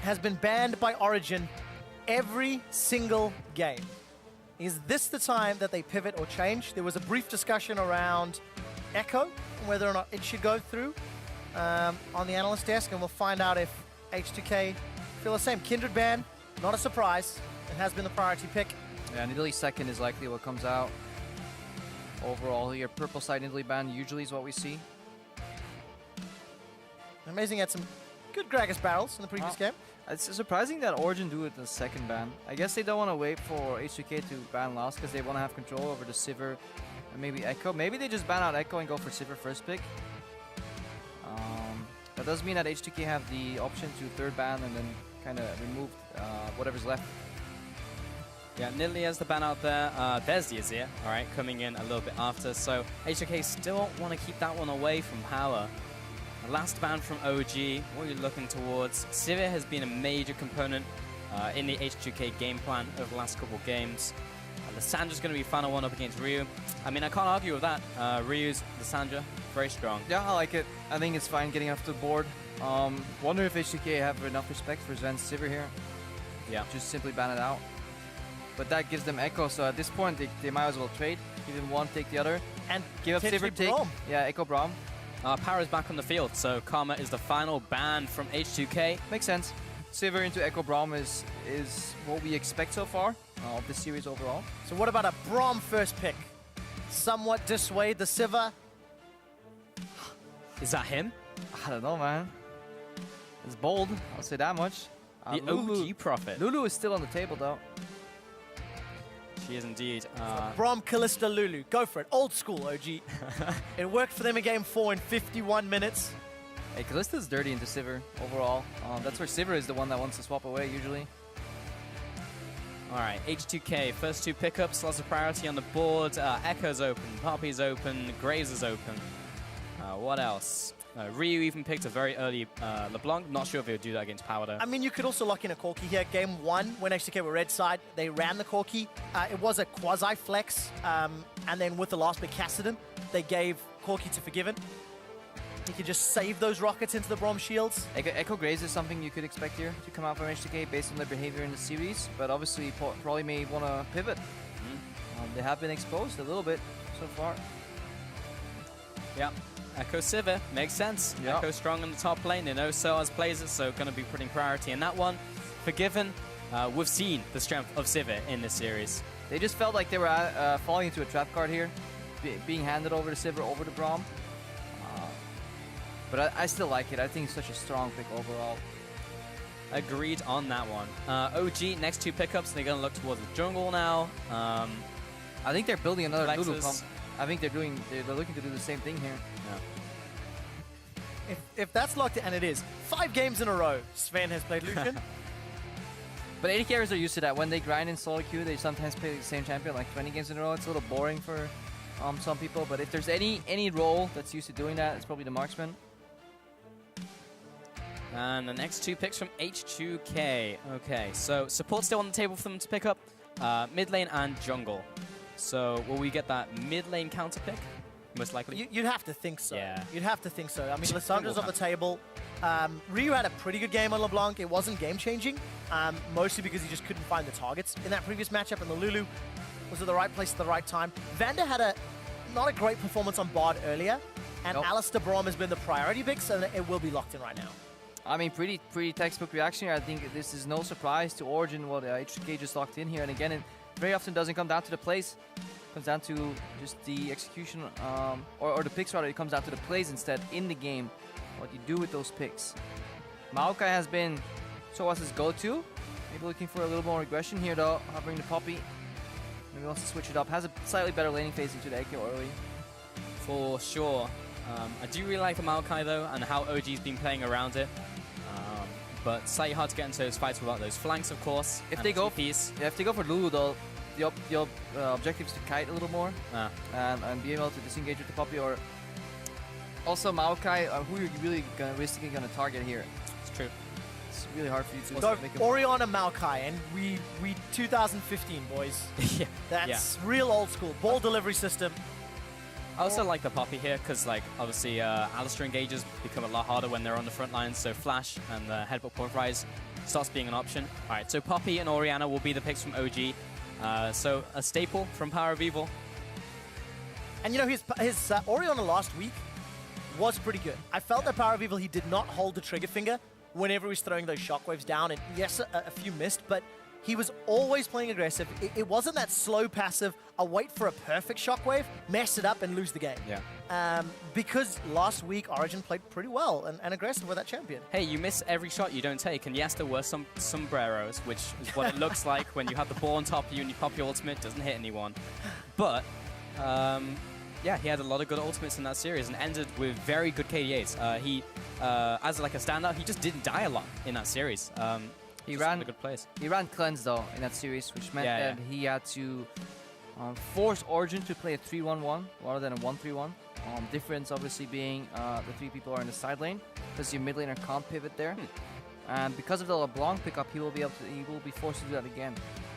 has been banned by Origen every single game. Is this the time that they pivot or change? There was a brief discussion around Echo and whether or not it should go through on the analyst desk, and we'll find out if H2K feel the same. Kindred ban, not a surprise. It has been the priority pick. Yeah, Nidalee second is likely what comes out. Overall here, purple side Nidalee ban usually is what we see. Amazing, had some good Gragas barrels in the previous game. It's surprising that Origen do it the second ban. I guess they don't want to wait for H2K to ban last because they want to have control over the Sivir and maybe Echo. Maybe they just ban out Echo and go for Sivir first pick. That does mean that H2K have the option to third ban and then kind of remove whatever's left. Yeah, Nidalee has the ban out there. There's the Azir, all right, coming in a little bit after. So H2K still want to keep that one away from power. The last ban from OG, what are you looking towards? Sivir has been a major component in the H2K game plan over the last couple of games. Lissandra's going to be final one up against Ryu. I mean, I can't argue with that. Ryu's Lissandra, very strong. Yeah, I like it. I think it's fine getting off the board. Wonder if H2K have enough respect for Sven's Sivir here. Yeah. Just simply ban it out. But that gives them Echo, so at this point they might as well trade. Give them one, take the other. And give up Sivir, take... Yeah, Echo Braum. Power is back on the field, so Karma is the final ban from H2K. Makes sense. Sivir into Echo Braum is what we expect so far of this series overall. So what about a Braum first pick? Somewhat dissuade the Sivir. Is that him? I don't know, man. It's bold, I'll say that much. The Lulu, OG Prophet. Lulu is still on the table, though. She is indeed. Braum, Kalista, Lulu. Go for it. Old school, OG. It worked for them in Game 4 in 51 minutes. Hey, Kalista's dirty into Sivir overall. That's where Sivir is the one that wants to swap away, usually. All right, H2K, first two pickups, lots of priority on the board. Echo's open, Poppy's open, Graves is open. What else? Ryu even picked a very early LeBlanc. Not sure if he would do that against Power though. I mean, you could also lock in a Corki here. Game 1, when H2K were red side, they ran the Corki. It was a quasi-flex, and then with the last pick, Kassadin, they gave Corki to Forgiven. He could just save those rockets into the Braum shields. Echo Graves is something you could expect here to come out from H2K based on their behavior in the series, but obviously probably may want to pivot. They have been exposed a little bit so far. Yeah. Echo Sivir, makes sense. Yep. Echo strong in the top lane. They know Soaz plays it, so going to be putting priority in that one. Forgiven, we've seen the strength of Sivir in this series. They just felt like they were falling into a trap card here, being handed over to Sivir over to Braum. But I still like it. I think it's such a strong pick overall. Agreed on that one. OG, next two pickups, they're going to look towards the jungle now. I think they're building another Lexus. Lulu pump. I think they're looking to do the same thing here. Yeah. If that's locked in, and it is, 5 games in a row, Sven has played Lucian. But AD carriers are used to that. When they grind in solo queue, they sometimes play the same champion like 20 games in a row. It's a little boring for some people, but if there's any role that's used to doing that, it's probably the marksman. And the next two picks from H2K. Okay, so support still on the table for them to pick up. Mid lane and jungle. So will we get that mid lane counter pick? Most likely. You'd have to think so. Yeah. You'd have to think so. I mean, Lissandra's on the table. Ryu had a pretty good game on LeBlanc. It wasn't game-changing, mostly because he just couldn't find the targets in that previous matchup, and the Lulu was at the right place at the right time. Vander had not a great performance on Bard earlier, and Alistair Braum has been the priority pick, so it will be locked in right now. I mean, pretty textbook reaction here. I think this is no surprise to Origen what H2K just locked in here. And again, it very often doesn't come down to the plays. It comes down to just the execution, or the picks rather. It comes down to the plays instead in the game. What you do with those picks. Maokai has been Soaz's go-to. Maybe looking for a little more aggression here though. Hovering the Poppy. Maybe wants to switch it up. Has a slightly better laning phase into the Echo early. For sure. I do really like the Maokai though, and how OG's been playing around it. But slightly hard to get into those fights without those flanks, of course. If they go for Lulu though, the objective is to kite a little more and be able to disengage with the Poppy. Or also Maokai, who you're really realistically gonna target here. It's true. It's really hard for you to so make him. Orion and Maokai, and we 2015 boys. Yeah. That's real old school ball delivery system. I also like the Poppy here because, like, obviously Alistair engages become a lot harder when they're on the front lines. So Flash and the Headbutt Pulverize starts being an option. All right, so Poppy and Orianna will be the picks from OG. So a staple from Power of Evil. And you know, his Orianna last week was pretty good. I felt that Power of Evil, he did not hold the trigger finger whenever he was throwing those shockwaves down. And yes, a few missed, but he was always playing aggressive. It wasn't that slow passive, I'll wait for a perfect shockwave, mess it up, and lose the game. Yeah. Because last week, Origen played pretty well and aggressive with that champion. Hey, you miss every shot you don't take, and yes, there were some sombreros, which is what it looks like when you have the ball on top of you and you pop your ultimate, doesn't hit anyone. But, yeah, he had a lot of good ultimates in that series and ended with very good KDAs. As like a standout, he just didn't die a lot in that series. He ran a good place. He ran cleanse though in that series, which meant that he had to force Origen to play a 3-1-1 rather than a 1-3-1. Difference obviously being the 3 people are in the side lane because your mid laner can't pivot there. And because of the LeBlanc pickup, he will be forced to do that again.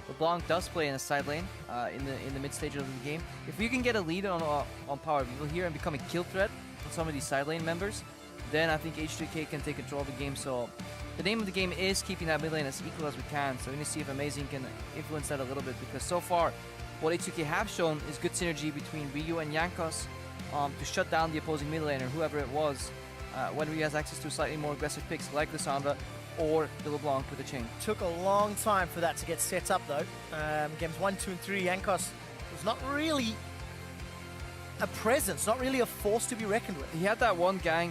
LeBlanc does play in the side lane in the mid stage of the game. If we can get a lead on Power of Evil here and become a kill threat on some of these side lane members, then I think H2K can take control of the game. So the name of the game is keeping that mid lane as equal as we can. So we need to see if Amazing can influence that a little bit, because so far what H2K have shown is good synergy between Ryu and Jankos to shut down the opposing mid laner, whoever it was, when Ryu has access to slightly more aggressive picks like Lissandra or the LeBlanc with the chain. Took a long time for that to get set up though. Games 1, 2, and 3, Jankos was not really a presence, not really a force to be reckoned with. He had that one gank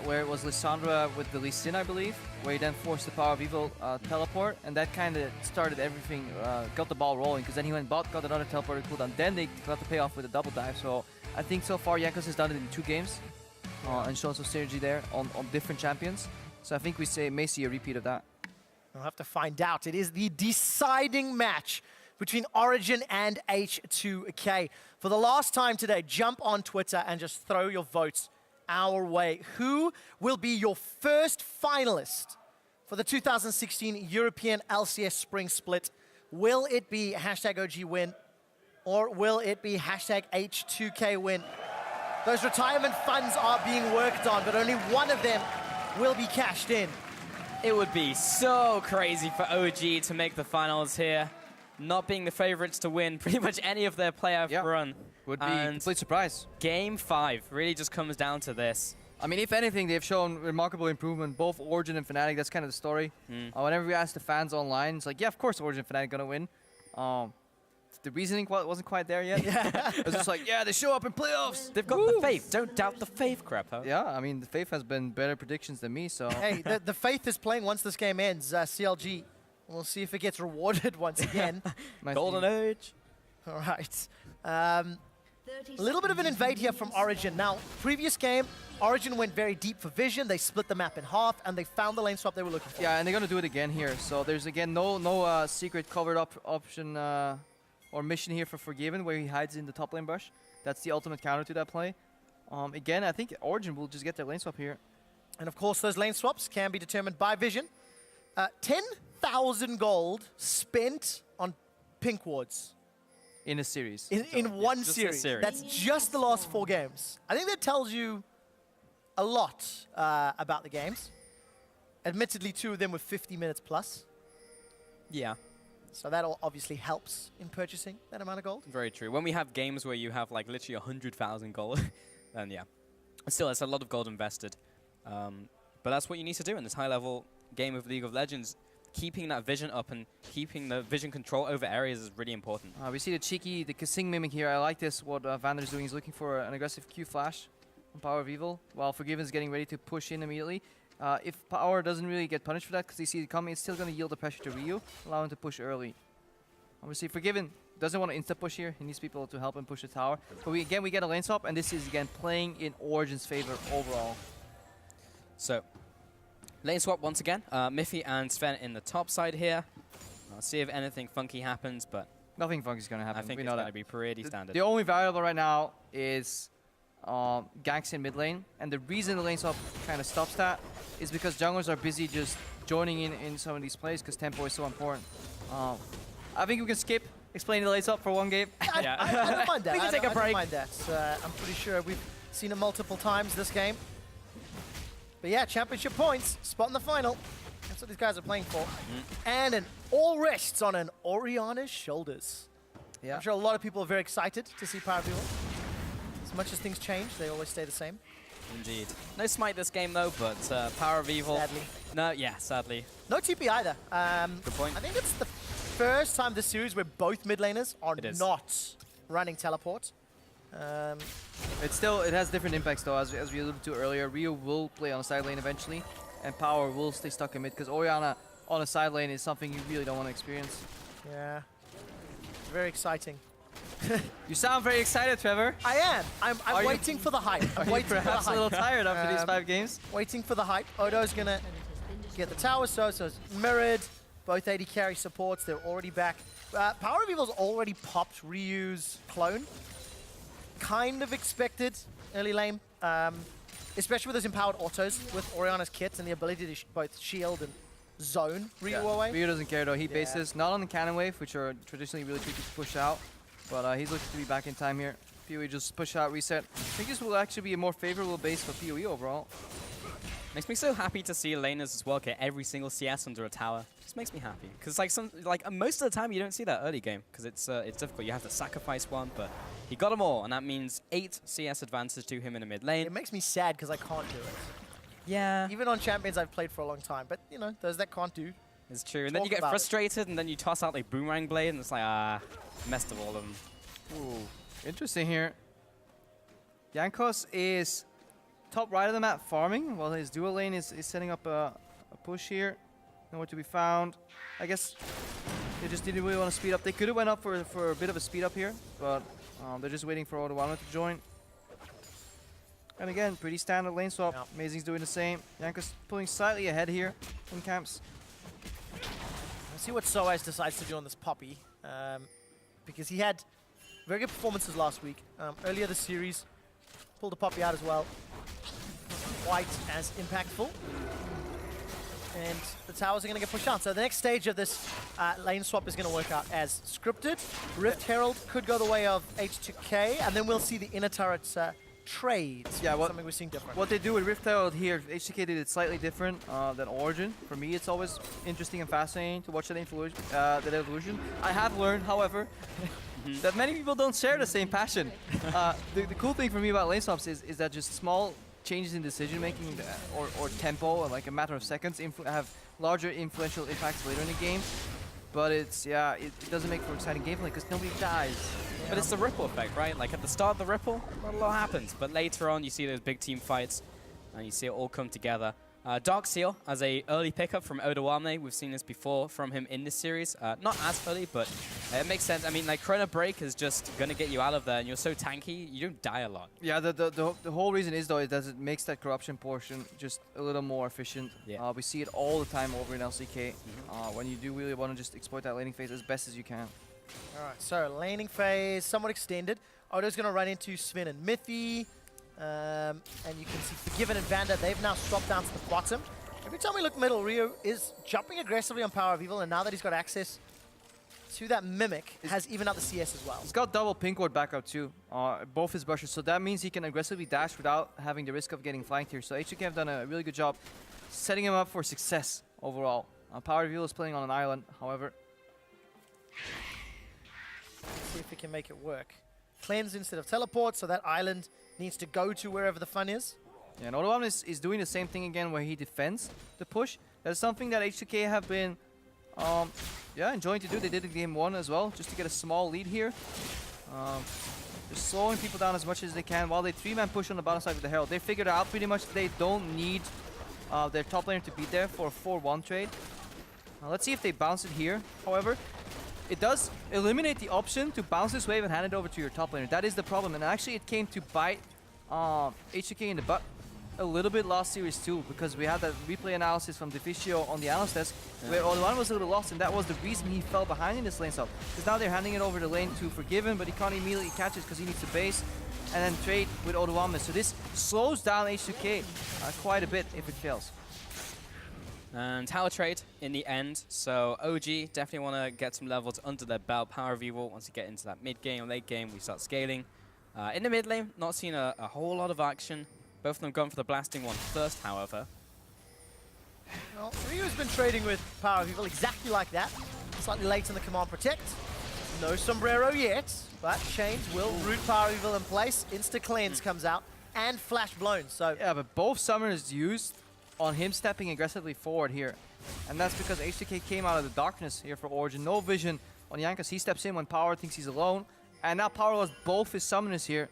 where it was Lissandra with the Lee Sin, I believe, where he then forced the Power of Evil teleport, and that kind of started everything, got the ball rolling, because then he went bot, got another teleporter cooldown, then they got the payoff with a double dive. So I think so far Jankos has done it in 2 games and shown some synergy there on different champions. So I think we may see a repeat of that. We'll have to find out. It is the deciding match between Origen and H2K. For the last time today, jump on Twitter and just throw your votes our way. Who will be your first finalist for the 2016 European LCS Spring Split? Will it be hashtag OG win, or will it be hashtag H2K win? Those retirement funds are being worked on, but only one of them will be cashed in. It would be so crazy for OG to make the finals here, not being the favorites to win pretty much any of their playoff run. Would be a complete surprise. Game 5 really just comes down to this. I mean, if anything, they've shown remarkable improvement, both Origen and Fnatic. That's kind of the story. Whenever we ask the fans online, it's like, yeah, of course Origen and Fnatic gonna win. The reasoning wasn't quite there yet. It was just like, yeah, they show up in playoffs. They've got the faith. Don't doubt the faith, crap. Huh? Yeah, I mean, the faith has been better predictions than me, so. Hey, the faith is playing once this game ends. CLG. We'll see if it gets rewarded once again. Nice Golden Age. All right. A little bit of an invade here from Origen. Now, previous game, Origen went very deep for vision. They split the map in half, and they found the lane swap they were looking for. Yeah, and they're going to do it again here. So there's, again, no secret covered up option or mission here for Forgiven, where he hides in the top lane brush. That's the ultimate counter to that play. Again, I think Origen will just get their lane swap here. And of course, those lane swaps can be determined by vision. 10,000 gold spent on pink wards. In a series. In one series. That's just the last 4 games. I think that tells you a lot about the games. Admittedly, 2 of them were 50 minutes plus. Yeah. So that obviously helps in purchasing that amount of gold. Very true. When we have games where you have like literally 100,000 gold, then yeah. Still, it's a lot of gold invested. But that's what you need to do in this high-level game of League of Legends. Keeping that vision up and keeping the vision control over areas is really important. We see the Kasing mimic here. I like this, what Vander's doing. He's looking for an aggressive Q flash on Power of Evil, while Forgiven's getting ready to push in immediately. If Power doesn't really get punished for that because he sees it coming, it's still going to yield the pressure to Ryu, allow him to push early. Obviously, Forgiven doesn't want to insta-push here. He needs people to help him push the tower. But we get a lane swap, and this is, again, playing in Origen's favor overall. So, lane swap once again. Miffy and Sven in the top side here. I'll see if anything funky happens, but nothing funky is going to happen. I think it's going to be pretty standard. The only variable right now is ganks in mid lane, and the reason the lane swap kind of stops that is because junglers are busy just joining in some of these plays because tempo is so important. I think we can skip explaining the lane swap for one game. I don't mind that. We can take a break. I don't mind that. I'm pretty sure we've seen it multiple times this game. But yeah, championship points, spot in the final. That's what these guys are playing for. And it all rests on an Oriana's shoulders. Yeah. I'm sure a lot of people are very excited to see Power Vivo. As much as things change, they always stay the same. Indeed. No smite this game though, but Power of Evil. Sadly. No, yeah, sadly. No TP either. Good point. I think it's the first time this series where both mid laners are not running teleport. It has different impacts though, as we alluded to earlier. Rio will play on a side lane eventually, and Power will stay stuck in mid, because Oriana on a side lane is something you really don't want to experience. Yeah. Very exciting. You sound very excited, Trevor. I am. I'm waiting for the hype. I'm waiting for the Perhaps a hype. little tired after these 5 games. Waiting for the hype. Odo's gonna get the tower, so it's mirrored. Both AD carry supports, they're already back. Power of Evil's already popped Ryu's clone. Kind of expected early lane, especially with those empowered autos with Oriana's kit and the ability to both shield and zone Ryu away. Ryu doesn't care though, he bases not on the cannon wave, which are traditionally really tricky to push out, but he's looking to be back in time here. PoE just push out, reset. I think this will actually be a more favorable base for PoE overall. Makes me so happy to see laners as well get every single CS under a tower. Just makes me happy, because most of the time you don't see that early game, because it's difficult. You have to sacrifice one, but he got them all, and that means 8 CS advantage to him in the mid lane. It makes me sad because I can't do it. Yeah, Even on champions I've played for a long time, but you know, those that can't do. it's true. And then you get frustrated, and then you toss out like boomerang blade, and it's like messed of all of them. Ooh, interesting here. Jankos is top right of the map farming, while his dual lane is setting up a push here. Nowhere to be found. I guess they just didn't really want to speed up. They could have went up for a bit of a speed up here, but they're just waiting for Odoamne to join. And again, pretty standard lane swap. Yeah. Amazing's doing the same. Jankos pulling slightly ahead here in camps. Let's see what Soaz decides to do on this Poppy, because he had very good performances last week. Earlier this series, pulled the Poppy out as well. Quite as impactful. And the towers are going to get pushed down. So the next stage of this lane swap is going to work out as scripted. Rift Herald could go the way of H2K, and then we'll see the inner turrets trades. Yeah, something we're seeing different. What they do with Rift Herald here, H2K did it slightly different than Origen. For me, it's always interesting and fascinating to watch that evolution. I have learned, however, that many people don't share the same passion. The cool thing for me about lane swaps is that just small changes in decision making or tempo, like a matter of seconds, have larger influential impacts later in the game. But it doesn't make for exciting gameplay because nobody dies. Yeah. But it's the ripple effect, right? Like at the start of the ripple, not a lot happens. But later on, you see those big team fights, and you see it all come together. Dark Seal as a early pickup from Odoamne. We've seen this before from him in this series. Not as early, but it makes sense. I mean, like Chrono Break is just going to get you out of there, and you're so tanky, you don't die a lot. Yeah, the whole reason is, though, is that it makes that corruption portion just a little more efficient. Yeah. We see it all the time over in LCK, when you do really want to just exploit that laning phase as best as you can. All right, so laning phase somewhat extended. Odo's going to run into Sven and Mithy. And you can see Forgiven and Vanda, they've now swapped down to the bottom. Every time we look middle, Rio is jumping aggressively on Power of Evil, and now that he's got access to that Mimic, has even out the CS as well. He's got double pink ward backup too, both his brushes, so that means he can aggressively dash without having the risk of getting flanked here. So H2K have done a really good job setting him up for success overall. Power of Evil is playing on an island, however. Let's see if we can make it work. Cleanse instead of teleport, so that island needs to go to wherever the fun is. Yeah, and Odoamne is doing the same thing again where he defends the push. That's something that H2K have been enjoying to do. They did in game 1 as well, just to get a small lead here. Just slowing people down as much as they can while they 3-man push on the bottom side with the Herald. They figured out pretty much they don't need their top laner to be there for a 4-1 trade. Let's see if they bounce it here. However, it does eliminate the option to bounce this wave and hand it over to your top laner. That is the problem, and actually it came to bite H2K in the butt a little bit last series too, because we had that replay analysis from Deficio on the analyst desk where Odoamne was a little lost, and that was the reason he fell behind in this lane swap. Because now they're handing it over the lane to Forgiven, but he can't immediately catch it because he needs to base and then trade with Odoamne. So this slows down H2K quite a bit if it fails. And tower trade in the end, so OG definitely want to get some levels under their belt. Power of Evil wants to get into that mid game or late game, we start scaling. In the mid lane, not seeing a whole lot of action. Both of them going for the blasting one first, however. Well, Ryu's been trading with Power of Evil exactly like that. Slightly late in the command protect. No sombrero yet, but Chains will root Power of Evil in place. Insta cleanse comes out and flash blown. So Yeah, but both summoners used on him stepping aggressively forward here. And that's because H2K came out of the darkness here for Origen. No vision on Jankos. He steps in when Power thinks he's alone. And now Power lost both his summoners here.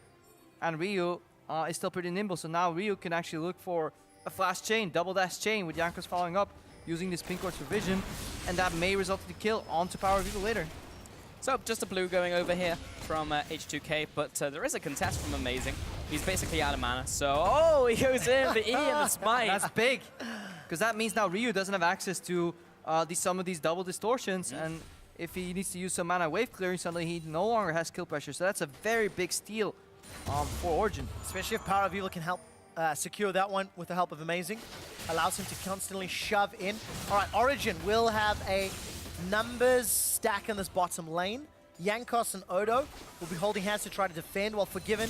And Ryu is still pretty nimble. So now Ryu can actually look for a flash chain, double dash chain with Jankos following up using this pink ward for vision. And that may result in the kill onto Power of Evil later. So just a blue going over here from H2K, but there is a contest from Amazing. He's basically out of mana, so oh, he goes in the E and the smite. That's big, because that means now Ryu doesn't have access to some of these double distortions, and if he needs to use some mana wave clearing, suddenly he no longer has kill pressure. So that's a very big steal for Origen. especially if Power of Evil can help secure that one with the help of Amazing. Allows him to constantly shove in. All right, Origen will have a numbers stack in this bottom lane. Jankos and Odo will be holding hands to try to defend, while Forgiven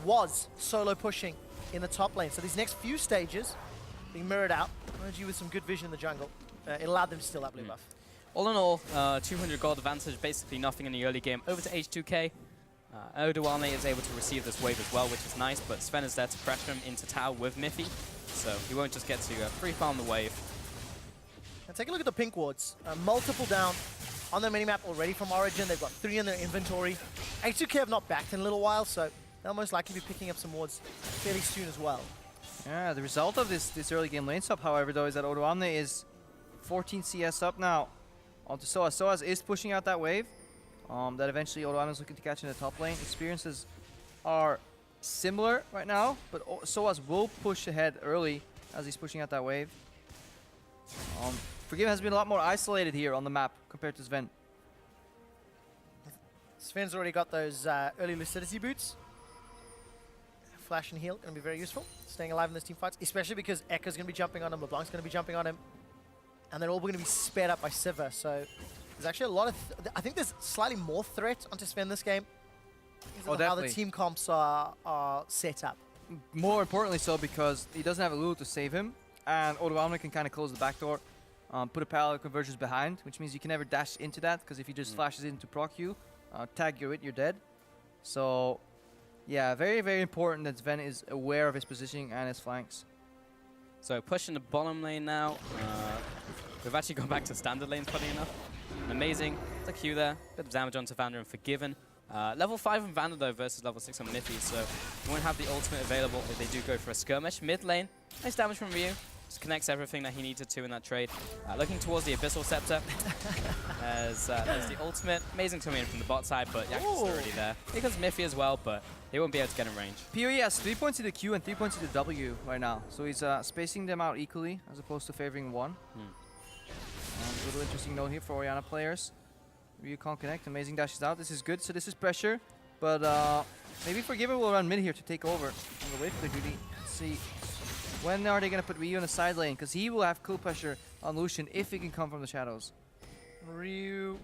was solo pushing in the top lane. So these next few stages being mirrored out. OG with some good vision in the jungle. It allowed them to steal that blue buff. All in all, 200 gold advantage, basically nothing in the early game. Over to H2K. Odoalne is able to receive this wave as well, which is nice, but Sven is there to pressure him into tower with Miffy, so he won't just get to free farm the wave. And take a look at the pink wards. Multiple down on their minimap already from Origen. They've got 3 in their inventory. H2K have not backed in a little while, so they'll most likely be picking up some wards fairly soon as well. Yeah, the result of this early game lane swap, however, though, is that Odoamne is 14 CS up now onto Soaz. Soaz is pushing out that wave that eventually Odoamne is looking to catch in the top lane. Experiences are similar right now, but Soaz will push ahead early as he's pushing out that wave. Forgiven has been a lot more isolated here on the map compared to Sven. Sven's already got those early lucidity boots. Flash and heal going to be very useful. Staying alive in those team fights, especially because Echo's going to be jumping on him, LeBlanc's going to be jumping on him, and they're all going to be sped up by Sivir. So there's actually a lot of... I think there's slightly more threat onto Sven this game. Because of how the team comps are set up. More importantly so because he doesn't have a Lulu to save him, and Odoamne can kind of close the back door, put a parallel convergence behind, which means you can never dash into that, because if he just flashes into proc you, tag you it, you're dead. So yeah, very, very important that Sven is aware of his positioning and his flanks. So pushing the bottom lane now. We've actually gone back to standard lanes, funny enough. Amazing. It's a Q there. Bit of damage onto Vander and Forgiven. Level 5 on Vander though versus level 6 on Miffy, so you won't have the ultimate available if they do go for a skirmish. Mid lane, nice damage from Ryu. Just connects everything that he needed to in that trade. Looking towards the Abyssal Scepter. There's the ultimate. Amazing coming in from the bot side, but Jankos is already there. Here comes Miffy as well, but he won't be able to get in range. PoE has 3 points to the Q and 3 points to the W right now, so he's spacing them out equally as opposed to favoring one. A little interesting note here for Oriana players. Ryu can't connect, Amazing dashes out. This is good, so this is pressure, but maybe Forgiven will run mid here to take over on the wave clear duty. Let's see. When are they going to put Ryu in the side lane? Because he will have cool pressure on Lucian if he can come from the shadows. Ryu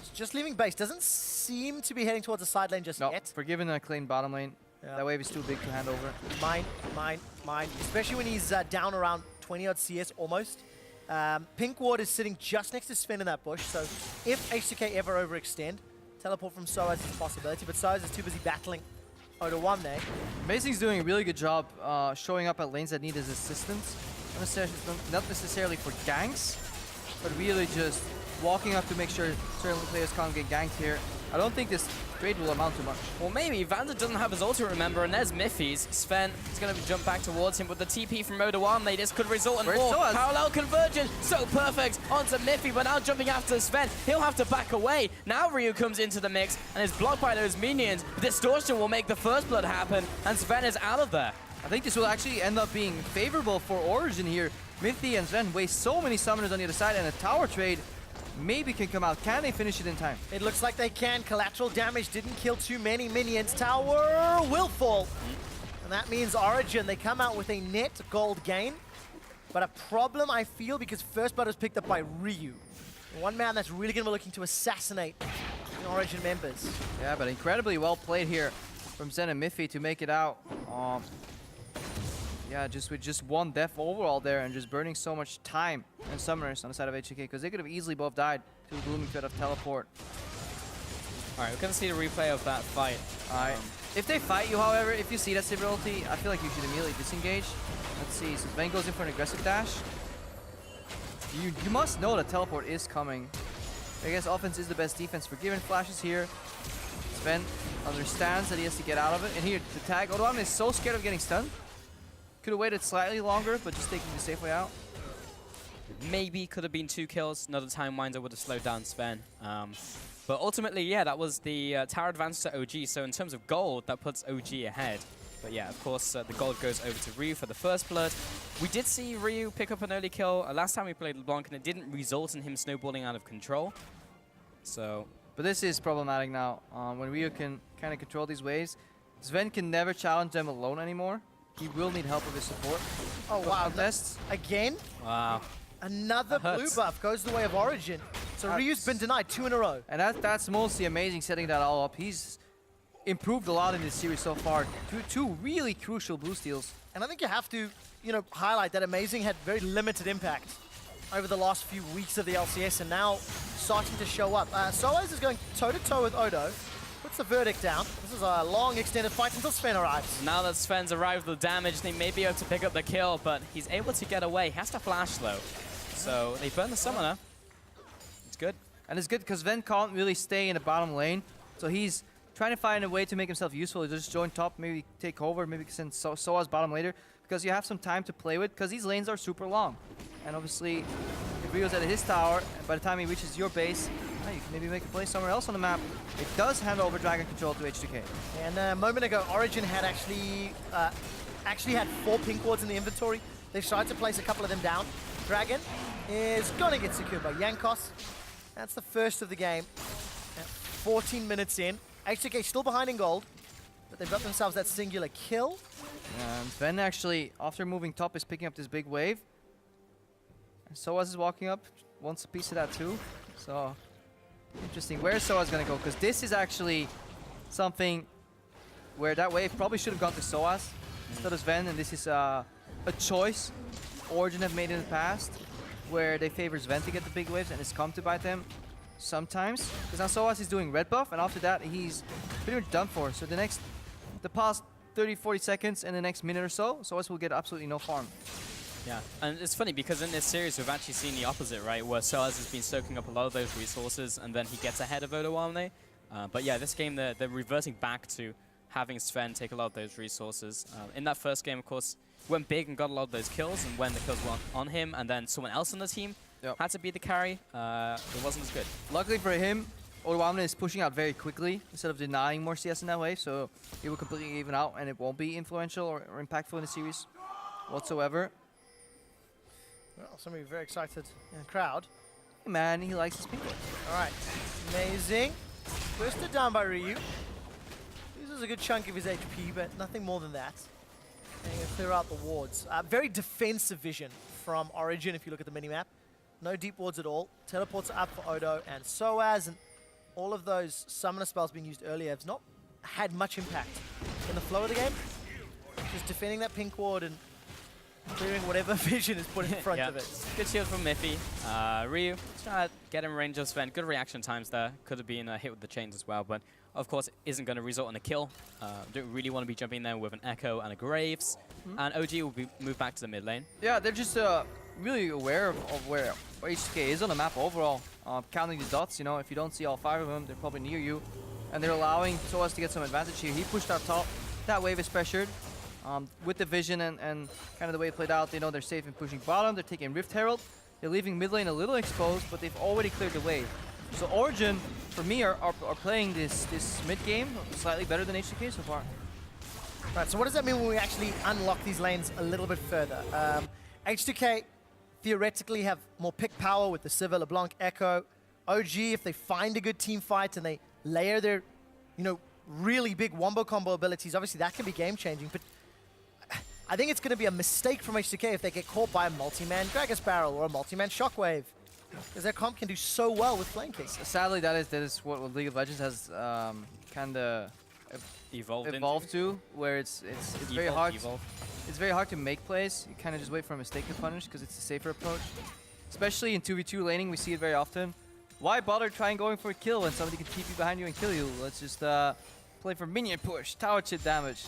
is just leaving base. Doesn't seem to be heading towards the side lane just yet. Forgiven a clean bottom lane. Yeah. That wave is too big to hand over. Mine. Especially when he's down around 20 odd CS almost. Pink ward is sitting just next to Sven in that bush, so if H2K ever overextend, teleport from Soaz is a possibility, but Soaz is too busy battling Odoamne. Amazing's doing a really good job showing up at lanes that need his assistance. Not necessarily for ganks, but really just walking up to make sure certain players can't get ganked here. I don't think this trade will amount to much. Well, maybe. Vander doesn't have his ultimate, remember, and there's Miffy's. Sven is going to jump back towards him with the TP from Odoamne. This could result in more. Parallel convergence. So perfect onto Miffy, but now jumping after Sven. He'll have to back away. Now Ryu comes into the mix and is blocked by those minions. Distortion will make the first blood happen, and Sven is out of there. I think this will actually end up being favorable for Origen here. Miffy and Sven waste so many summoners on the other side, and a tower trade maybe can come out. Can they finish it in time? It looks like they can. Collateral damage didn't kill too many minions. Tower will fall. And that means Origen, they come out with a net gold gain. But a problem, I feel, because First Blood was picked up by Ryu. One man that's really going to be looking to assassinate the Origen members. Yeah, but incredibly well played here from Zen and Miffy to make it out. yeah, just with just one death overall there and just burning so much time and summoners on the side of H2K because they could have easily both died to the blooming threat of teleport. Alright, we're gonna see the replay of that fight. Alright. If they fight you, however, if you see that Sivir ulti, I feel like you should immediately disengage. Let's see, so Sven goes in for an aggressive dash. You must know that teleport is coming. I guess offense is the best defense. Forgiven flashes here. Sven understands that he has to get out of it. And here, the tag. Odoamne is so scared of getting stunned. Could have waited slightly longer, but just taking the safe way out. Maybe could have been 2 kills. Another time winder would have slowed down Sven. But ultimately, yeah, that was the tower advance to OG. So in terms of gold, that puts OG ahead. But yeah, of course, the gold goes over to Ryu for the first blood. We did see Ryu pick up an early kill last time we played LeBlanc, and it didn't result in him snowballing out of control. So, but this is problematic now. When Ryu can kind of control these waves, Sven can never challenge them alone anymore. He will need help of his support. Oh wow! Contests. Again? wow. Another blue buff goes the way of Origin. So Ryu's been denied 2 in a row. And that's mostly amazing setting that all up. He's improved a lot in this series so far. Two really crucial blue steals. And I think you have to, highlight that Amazing had very limited impact over the last few weeks of the LCS and now starting to show up. Soaz is going toe-to-toe with Odo. Puts the verdict down. This is a long extended fight until Sven arrives. Now that Sven's arrived with the damage, they may be able to pick up the kill, but he's able to get away. He has to flash though. So they burn the summoner. It's good. And it's good because Sven can't really stay in the bottom lane. So he's trying to find a way to make himself useful. He'll just join top, maybe take over, maybe send Soaz bottom later. Because you have some time to play with, because these lanes are super long. And obviously, if Rio's at his tower, and by the time he reaches your base, you can maybe make a play somewhere else on the map. It does hand over Dragon Control to H2K. And a moment ago, Origen had actually had 4 pink wards in the inventory. They've tried to place a couple of them down. Dragon is going to get secured by Jankos. That's the first of the game. 14 minutes in. H2K still behind in gold, but they've got themselves that singular kill. And Sven actually, after moving top, is picking up this big wave. And Soaz is walking up, wants a piece of that too. So, interesting. Where is Soaz going to go? Because this is actually something where that wave probably should have gone to Soaz instead of Sven. And this is a choice Origen have made in the past, where they favor Sven to get the big waves, and it's come to bite them sometimes. Because now Soaz is doing red buff, and after that, he's pretty much done for. So the past 30-40 seconds and the next minute or so, Soaz will get absolutely no farm. Yeah, and it's funny because in this series we've actually seen the opposite, right? Where Soaz has been soaking up a lot of those resources and then he gets ahead of Odoamne. But yeah, this game they're reverting back to having Sven take a lot of those resources. In that first game, of course, went big and got a lot of those kills, and when the kills were on him and then someone else on the team had to be the carry, it wasn't as good. Luckily for him, Odoamne is pushing out very quickly instead of denying more CS in that wave, so it will completely even out and it won't be influential or impactful in the series whatsoever. Well, somebody very excited in the crowd. Hey man, he likes his people. All right, Amazing. Bursted down by Ryu. Loses a good chunk of his HP, but nothing more than that. And he'll clear out the wards. Very defensive vision from Origen if you look at the minimap. No deep wards at all. Teleports up for Odo and Soaz, and all of those summoner spells being used earlier have not had much impact in the flow of the game. Just defending that pink ward and clearing whatever vision is put in front of it. Good shield from Miffy. Ryu, trying to get in range of Sven. Good reaction times there. Could have been a hit with the chains as well, but of course it isn't going to result in a kill. Don't really want to be jumping there with an Echo and a Graves. And OG will be moved back to the mid lane. Yeah, they're just really aware of where H2K is on the map overall. Counting the dots, if you don't see all 5 of them, they're probably near you. And they're allowing Soaz to get some advantage here. He pushed out top. That wave is pressured. With the vision and kind of the way it played out, they know they're safe in pushing bottom. They're taking Rift Herald. They're leaving mid lane a little exposed, but they've already cleared the wave. So Origen, for me, are playing this mid game slightly better than H2K so far. Right, so what does that mean when we actually unlock these lanes a little bit further? H2K theoretically have more pick power with the Sivir, LeBlanc, Echo. OG, if they find a good team fight and they layer their, really big wombo combo abilities, obviously that can be game-changing, but I think it's going to be a mistake from H2K if they get caught by a multi-man Gragas Barrel or a multi-man Shockwave, because their comp can do so well with flanking. Sadly, that is what League of Legends has kind of evolved to, where it's very hard. it's very hard to make plays. You kind of just wait for a mistake to punish because it's a safer approach. Especially in 2v2 laning, we see it very often. Why bother trying going for a kill when somebody can TP behind you and kill you? Let's just play for minion push, tower chip damage.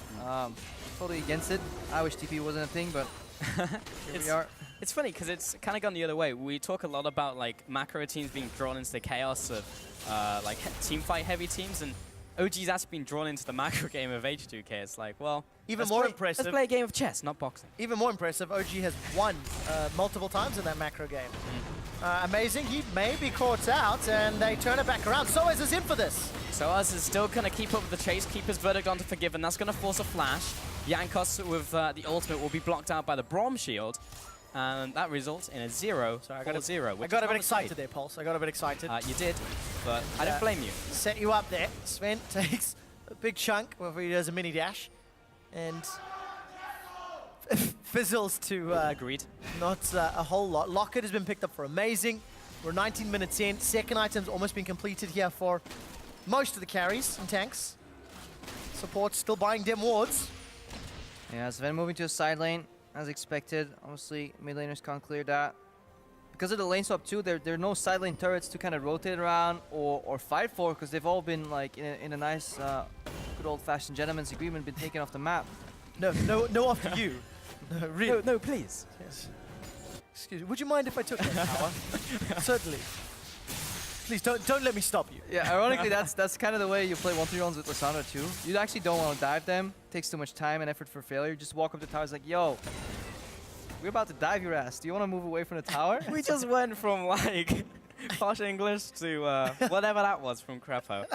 Totally against it. I wish TP wasn't a thing, but here we are. It's funny because it's kind of gone the other way. We talk a lot about like macro teams being drawn into the chaos of like team fight heavy teams, and OG's actually been drawn into the macro game of H2K. It's like, well, Even more impressive. Let's play a game of chess, not boxing. Even more impressive, OG has won multiple times in that macro game. Amazing, he may be caught out, and they turn it back around. Soaz is in for this. Soaz is still going to keep up with the chase, keep his verdict onto Forgiven. That's going to force a flash. Yankos with the ultimate will be blocked out by the Braum shield, and that results in a 0-0. I got a bit excited there, Pulse. I got a bit excited. You did, but I don't blame you. Set you up there. Sven takes a big chunk where he does a mini dash, and fizzles to Agreed. not a whole lot. Locket has been picked up for amazing. We're 19 minutes in. Second item's almost been completed here for most of the carries and tanks. Support still buying dem wards. Yeah, Sven moving to a side lane as expected. Obviously, mid laners can't clear that. Because of the lane swap too, there are no side lane turrets to kind of rotate around or fight for, because they've all been like in a nice, good old-fashioned gentleman's agreement, been taken off the map. No, after you. No, really. No, please. Yes. Excuse me. Would you mind if I took that power? Certainly. Please don't let me stop you. Yeah, ironically, that's kind of the way you play 1-3-1s with Lissandra too. You actually don't want to dive them. Takes too much time and effort for failure. Just walk up the towers like, yo, we're about to dive your ass. Do you want to move away from the tower? We just went from like posh English to whatever that was from Crapo.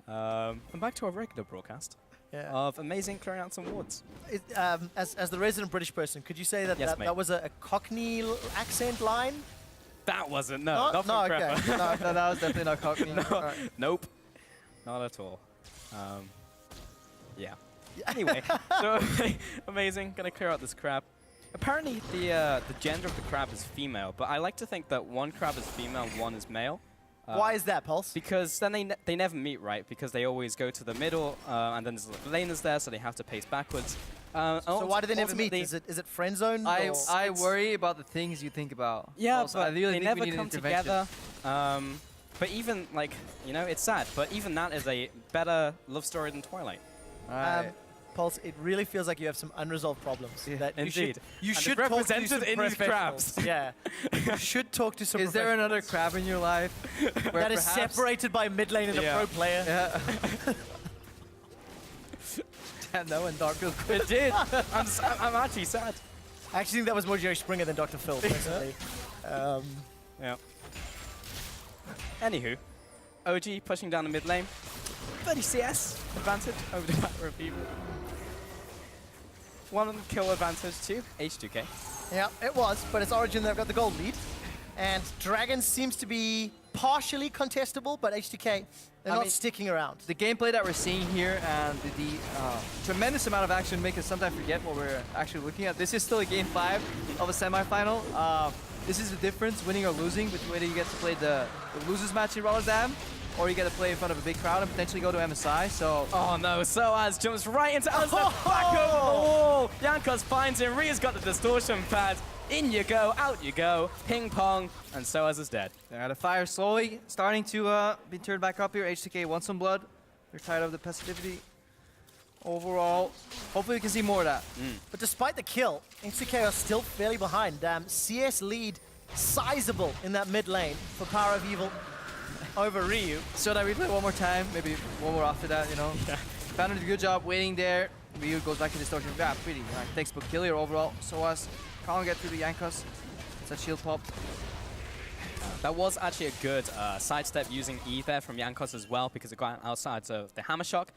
And back to our regular broadcast of amazing clearing out some wards. As the resident British person, could you say that Yes, that was a Cockney accent line? That wasn't, not from Crapo. Okay. No, that was definitely not Cockney. Right. Nope, not at all. Yeah. Anyway, so amazing. Gonna clear out this crab. Apparently, the gender of the crab is female, but I like to think that one crab is female, one is male. Why is that, Pulse? Because then they never meet, right? Because they always go to the middle, and then there's laners there, so they have to pace backwards. So why do they never meet? Is it friend zone? I worry about the things you think about. Yeah, also, but I really they think never we need come intervention. together. But even, like, you know, it's sad, but even that is a better love story than Twilight. Alright. Pulse, it really feels like you have some unresolved problems. Yeah, that indeed. You And should they're talk to represented some in these professionals. crabs. Yeah. You should talk to some Is there another professionals. crab in your life where that is perhaps- separated by mid lane and a pro player? Yeah. Damn, that went dark real quick. It did. I'm actually sad. I actually think that was more Jerry Springer than Dr. Phil, personally. Yeah. Anywho, OG pushing down the mid lane. 30 CS advantage over the Battle of Evil. 1 kill advantage to H2K. Yeah, it was, but it's Origin that got the gold lead. And Dragon seems to be partially contestable, but H2K, they're not sticking around. The gameplay that we're seeing here and the tremendous amount of action make us sometimes forget what we're actually looking at. This is still a game 5 of a semifinal. This is the difference, winning or losing, between whether you get to play the losers match in Rotterdam or you get to play in front of a big crowd and potentially go to MSI. So, oh no, Soaz jumps right into Alistair, back over the wall. Yankos finds him, Ria's got the distortion pad. In you go, out you go, ping pong, and Soaz is dead. yeah, the fire slowly starting to be turned back up here. H2K wants some blood. They're tired of the passivity. Overall, hopefully we can see more of that. But despite the kill, H2K are still fairly behind. CS lead sizable in that mid lane for Power of Evil over Ryu. Should I replay one more time? Maybe one more after that, you know? Yeah. Banner did a good job waiting there. Ryu goes back to distortion. Yeah, pretty textbook kill here overall. Soaz can't get through the Yankos. It's a shield pop. That was actually a good sidestep using E there from Yankos as well, because it got outside of the hammer shock.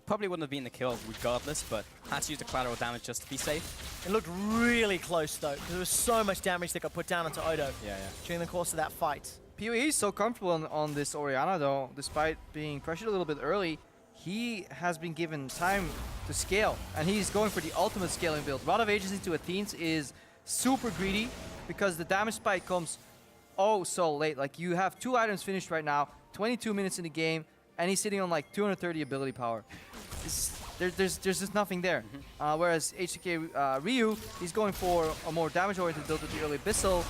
Probably wouldn't have been the kill regardless, but had to use the collateral damage just to be safe. It looked really close though, because there was so much damage that got put down onto Odo Yeah. during the course of that fight. PoE is so comfortable on this Orianna though, despite being pressured a little bit early. He has been given time to scale, and he's going for the ultimate scaling build. Rod of Ages into Athenes is super greedy, because the damage spike comes oh so late. Like, you have 2 items finished right now, 22 minutes in the game, and he's sitting on like 230 ability power. there's just nothing there. Whereas H2K Ryu, he's going for a more damage-oriented build with the early Abyssal,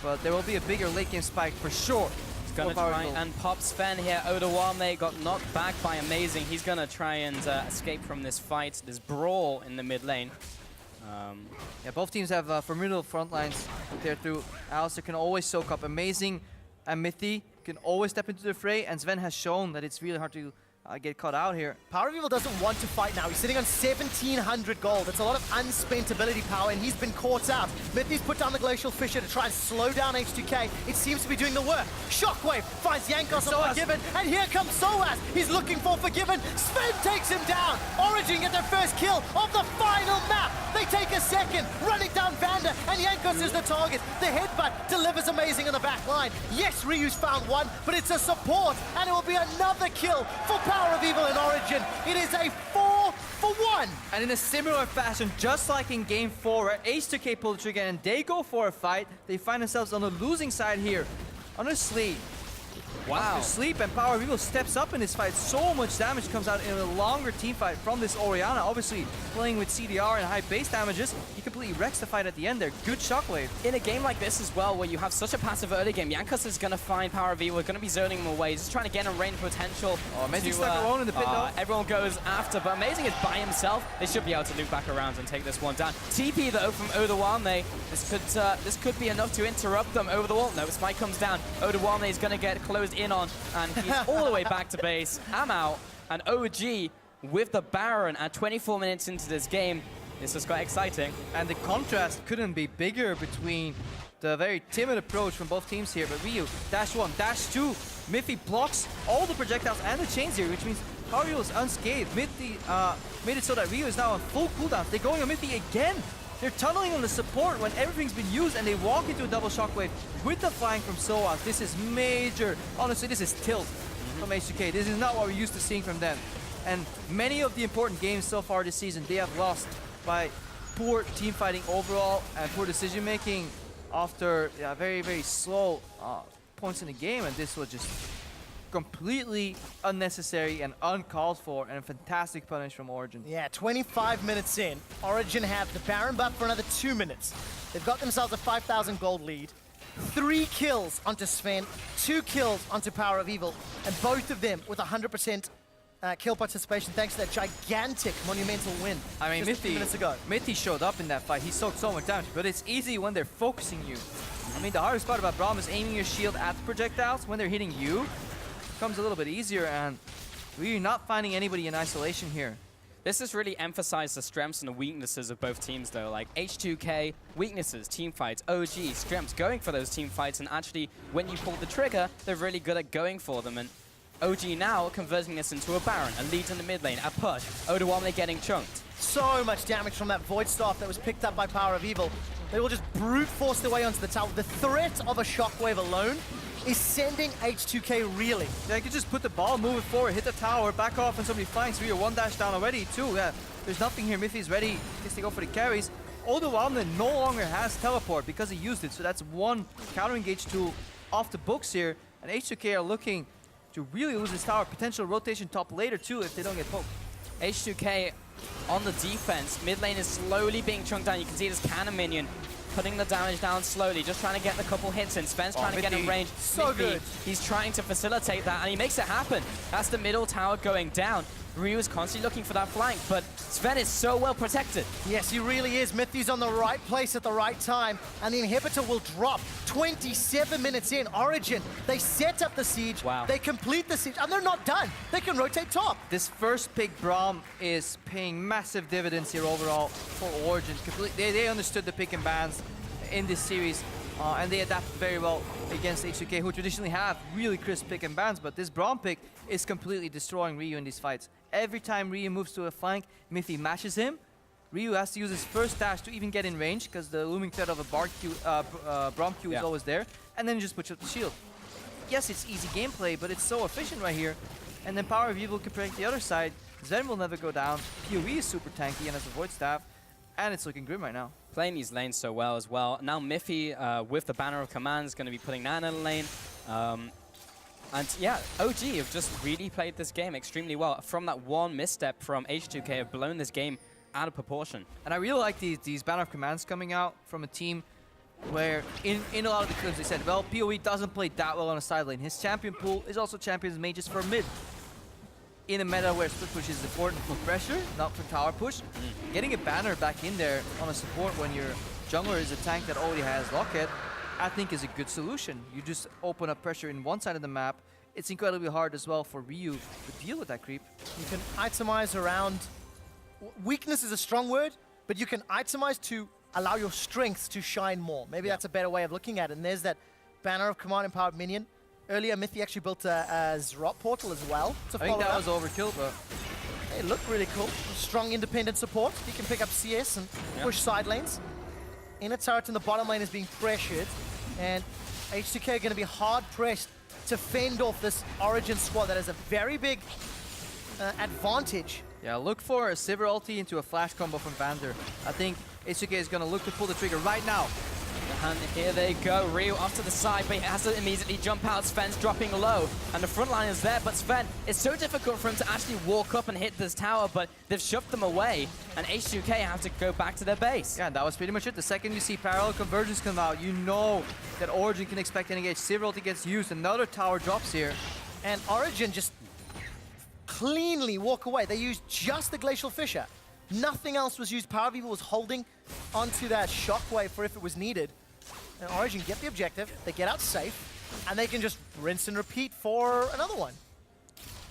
but there will be a bigger late game spike for sure. He's gonna try and pop Sven here. Odawame got knocked back by Amazing. He's gonna try and escape from this fight, this brawl in the mid lane. Yeah, both teams have formidable front lines there through. Alistair can always soak up. Amazing and Mythi can always step into the fray, and Sven has shown that it's really hard to get caught out here. Power of Evil doesn't want to fight now. He's sitting on 1,700 gold. It's a lot of unspent ability power, and he's been caught out. Mythi's put down the Glacial Fissure to try and slow down H2K. It seems to be doing the work. Shockwave finds Jankos on Forgiven, and here comes Soaz. He's looking for Forgiven. Sven takes him down. Origin get their first kill of the final map. They take a second, running down Vander, and Jankos is the target. The headbutt delivers Amazing on the back line. Yes, Ryu's found one, but it's a support, and it will be another kill for Power of Evil in Origin. It is a 4-for-1. And in a similar fashion, just like in Game 4, where H2K pulled the trigger and they go for a fight, they find themselves on the losing side here. Honestly, wow. Sleep, and Power of Evil steps up in this fight. So much damage comes out in a longer team fight from this Orianna. Obviously, playing with CDR and high base damages, he completely wrecks the fight at the end there. Good shockwave. In a game like this as well, where you have such a passive early game, Jankos is going to find Power of Evil. We're going to be zoning him away. He's just trying to get him range potential. Oh, Amazing stuck alone in the pit though. Everyone goes after, but Amazing is by himself. They should be able to loop back around and take this one down. TP though from Odawame. This could be enough to interrupt them over the wall. No, Spike comes down. Odawame is going to get closed in on, and he's all the way back to base. I'm out, and OG with the Baron at 24 minutes into this game. This is quite exciting. And the contrast couldn't be bigger between the very timid approach from both teams here. But Ryu, dash 1, dash 2. Mythi blocks all the projectiles and the chains here, which means Power Evil is unscathed. Mythi made it so that Ryu is now on full cooldown. They're going on Mythi again. They're tunneling on the support when everything's been used, and they walk into a double shockwave with the flying from Soaz. This is major. Honestly, this is tilt from H2K. This is not what we're used to seeing from them. And many of the important games so far this season, they have lost by poor team fighting overall and poor decision making after very, very slow points in the game. And this was just completely unnecessary and uncalled for, and a fantastic punish from Origen. Yeah, 25 minutes in. Origen have the Baron buff for another 2 minutes. They've got themselves a 5,000 gold lead. 3 kills onto Sven, 2 kills onto Power of Evil, and both of them with 100% kill participation thanks to that gigantic monumental win. I mean, just a few minutes ago. Mythi showed up in that fight. He soaked so much damage, but it's easy when they're focusing you. I mean, the hardest part about Braum is aiming your shield at the projectiles. When they're hitting you, becomes a little bit easier, and we're not finding anybody in isolation here. This has really emphasized the strengths and the weaknesses of both teams though. Like H2K, weaknesses, team fights, OG, strengths, going for those team fights, and actually when you pull the trigger, they're really good at going for them. And OG now converting this into a Baron, a lead in the mid lane, a push, Odawame getting chunked. So much damage from that Void Staff that was picked up by Power of Evil. They will just brute force their way onto the tower. The threat of a shockwave alone is sending H2K reeling. Yeah, you can just put the ball, move it forward, hit the tower, back off, and somebody flanks. You're 1 dash down already, too. Yeah, there's nothing here. Mythi's ready. I guess they go for the carries. Odawamne no longer has teleport because he used it, so that's one counter engage tool off the books here. And H2K are looking to really lose this tower. Potential rotation top later, too, if they don't get poked. H2K on the defense. Mid lane is slowly being chunked down. You can see this cannon minion putting the damage down slowly, just trying to get the couple hits in. Sven's trying to get in range. So good. He's trying to facilitate that, and he makes it happen. That's the middle tower going down. Ryu is constantly looking for that flank, but Sven is so well protected. Yes, he really is. Mythi's on the right place at the right time, and the inhibitor will drop. 27 minutes in, Origen, they set up the siege, wow. They complete the siege, and they're not done. They can rotate top. This first pick, Braum, is paying massive dividends here overall for Origen. They understood the pick and bans in this series, and they adapted very well against H2K, who traditionally have really crisp pick and bans, but this Braum pick is completely destroying Ryu in these fights. Every time Ryu moves to a flank, Mythi matches him. Ryu has to use his first dash to even get in range, because the looming threat of a Braum Q is always there, and then just push up the shield. Yes, it's easy gameplay, but it's so efficient right here. And then Power of Evil can protect the other side. Zen will never go down. PoE is super tanky and has a Void Staff, and it's looking grim right now. Playing these lanes so well as well. Now Mythi, with the Banner of Command, is going to be putting Nana in the lane. And yeah, OG have just really played this game extremely well. From that one misstep from H2K, have blown this game out of proportion. And I really like these banner of commands coming out from a team where in a lot of the clips they said, well, PoE doesn't play that well on a side lane. His champion pool is also champions mages for mid. In a meta where split push is important for pressure, not for tower push, getting a banner back in there on a support when your jungler is a tank that already has Lockhead, I think is a good solution. You just open up pressure in one side of the map. It's incredibly hard as well for Ryu to deal with that creep. You can itemize around... Weakness is a strong word, but you can itemize to allow your strengths to shine more. Maybe that's a better way of looking at it. And there's that banner of command empowered minion. Earlier, Mithy actually built a Zrot portal as well to follow I think that up. was overkill, but... It looked really cool. Strong independent support. He can pick up CS and push side lanes. Inner turret in the bottom lane is being pressured, and H2K are going to be hard pressed to fend off this Origen squad that has a very big advantage. Yeah, look for a Sivir ulti into a flash combo from Vander. I think H2K is going to look to pull the trigger right now. And here they go, Ryu off to the side, but he has to immediately jump out. Sven's dropping low, and the front line is there, but Sven, it's so difficult for him to actually walk up and hit this tower, but they've shoved them away, and H2K have to go back to their base. Yeah, that was pretty much it. The second you see parallel convergence come out, you know that Origen can expect to engage. Sivir ulti gets used, another tower drops here. And Origen just cleanly walk away. They used just the Glacial Fissure. Nothing else was used. Power of Evil was holding onto that shockwave for if it was needed. And Origen get the objective, they get out safe, and they can just rinse and repeat for another one.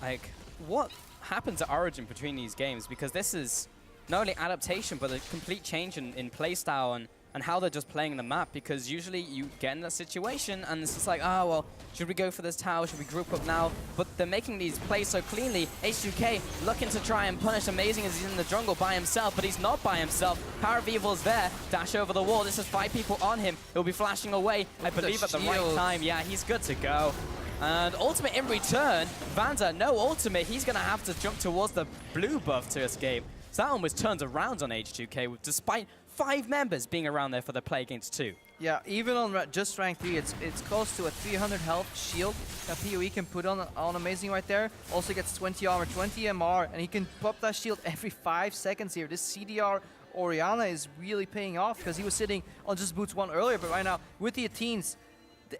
Like, what happened to Origen between these games? Because this is not only adaptation, but a complete change in playstyle and how they're just playing the map. Because usually you get in that situation and it's just like, oh, well, should we go for this tower? Should we group up now? But they're making these plays so cleanly. H2K looking to try and punish Amazing as he's in the jungle by himself, but he's not by himself. Power of Evil's there. Dash over the wall. This is 5 people on him. He'll be flashing away, I believe, at the right time. Yeah, he's good to go. And ultimate in return. Vander, no ultimate. He's going to have to jump towards the blue buff to escape. So that one was turned around on H2K, despite 5 members being around there for the play against 2. Yeah, even on just rank 3, it's close to a 300 health shield that PoE can put on Amazing right there. Also gets 20 armor, 20 MR, and he can pop that shield every 5 seconds here. This CDR Oriana is really paying off because he was sitting on just boots 1 earlier, but right now with the Athenes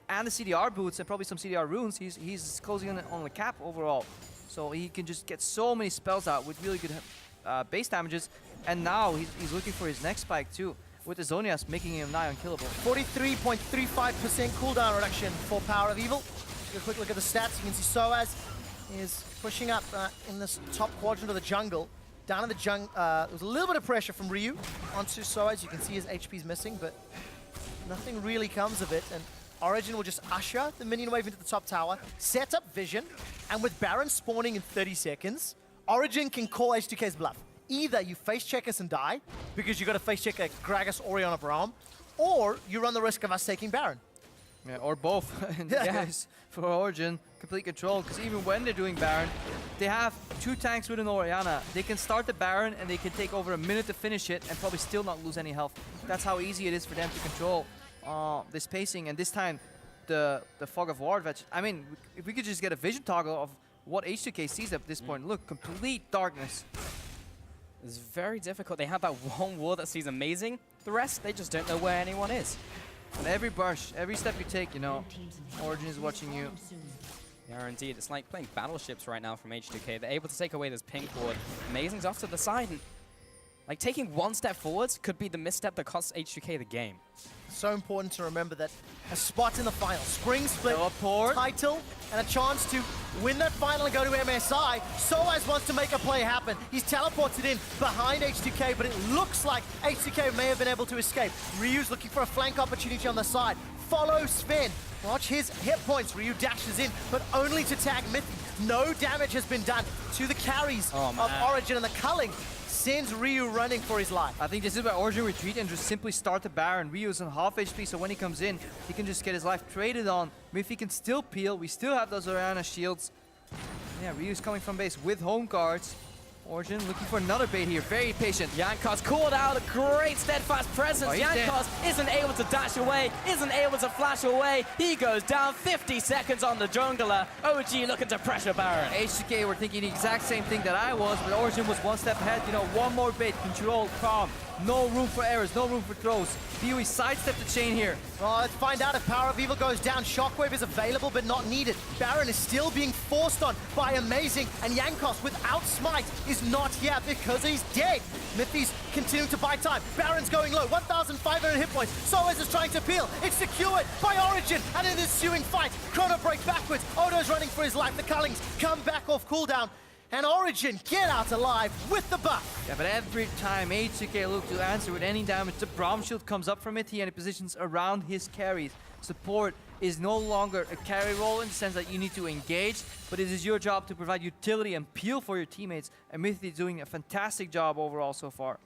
and the CDR boots and probably some CDR runes, he's closing on the cap overall. So he can just get so many spells out with really good base damages, and now he's looking for his next spike too, with the Zonias making him nigh unkillable. 43.35% cooldown reduction for Power of Evil. Take a quick look at the stats. You can see Soaz is pushing up in this top quadrant of the jungle. Down in the jungle, there was a little bit of pressure from Ryu onto Soaz. You can see his HP's missing, but nothing really comes of it. And Origen will just usher the minion wave into the top tower, set up vision, and with Baron spawning in 30 seconds, Origen can call H2K's bluff. Either you face check us and die, because you got to face check a Gragas Orion of Braum, or you run the risk of us taking Baron. Yeah, or both in this case for Origen. Complete control, because even when they're doing Baron, they have 2 tanks with an Oriana. They can start the Baron and they can take over a minute to finish it and probably still not lose any health. That's how easy it is for them to control this pacing. And this time, the Fog of War advantage. I mean, if we could just get a vision toggle of what H2K sees at this point. Look, complete darkness. It's very difficult. They have that one wall that sees Amazing. The rest, they just don't know where anyone is. And every brush, every step you take, you know, Origen is watching you. Yeah, indeed. It's like playing battleships right now from H2K. They're able to take away this pink ward. Amazing's off to the side. And, like, taking 1 step forwards could be the misstep that costs H2K the game. So important to remember that a spot in the final, spring split, Teleport. title, and a chance to win that final and go to MSI. Soaz wants to make a play happen. He's teleported in behind H2K, but it looks like H2K may have been able to escape. Ryu's looking for a flank opportunity on the side. Follow Sven. Watch his hit points. Ryu dashes in, but only to tag Mithy. No damage has been done to the carries of Origen, and the culling sends Ryu running for his life. I think this is where Origen retreat and just simply start the Baron. Ryu's on half HP, so when he comes in, he can just get his life traded on. Mithy can still peel. We still have those Oriana shields. Yeah, Ryu's coming from base with home guards. Origen looking for another bait here. Very patient. Jankos called out a great steadfast presence. Oh, Jankos isn't able to dash away, isn't able to flash away. He goes down 50 seconds on the jungler. OG looking to pressure Baron. H2K were thinking the exact same thing that I was, but Origen was one step ahead. You know, one more bait, control, calm. No room for errors, no room for throws. Pee-wee sidestepped the chain here. Well, let's find out if Power of Evil goes down. Shockwave is available, but not needed. Baron is still being forced on by Amazing, and Jankos without Smite is not here because he's dead. Mythi's continuing to buy time. Baron's going low, 1,500 hit points. Soaz is trying to peel. It's secured by Origen, and in the ensuing fight, Chrono Break backwards. Odo's running for his life. The Cullings come back off cooldown. And Origen get out alive with the buff. Yeah, but every time H2K look to answer with any damage, the Braum Shield comes up from it and it positions around his carries. Support is no longer a carry role in the sense that you need to engage, but it is your job to provide utility and peel for your teammates. And Mythy is doing a fantastic job overall so far.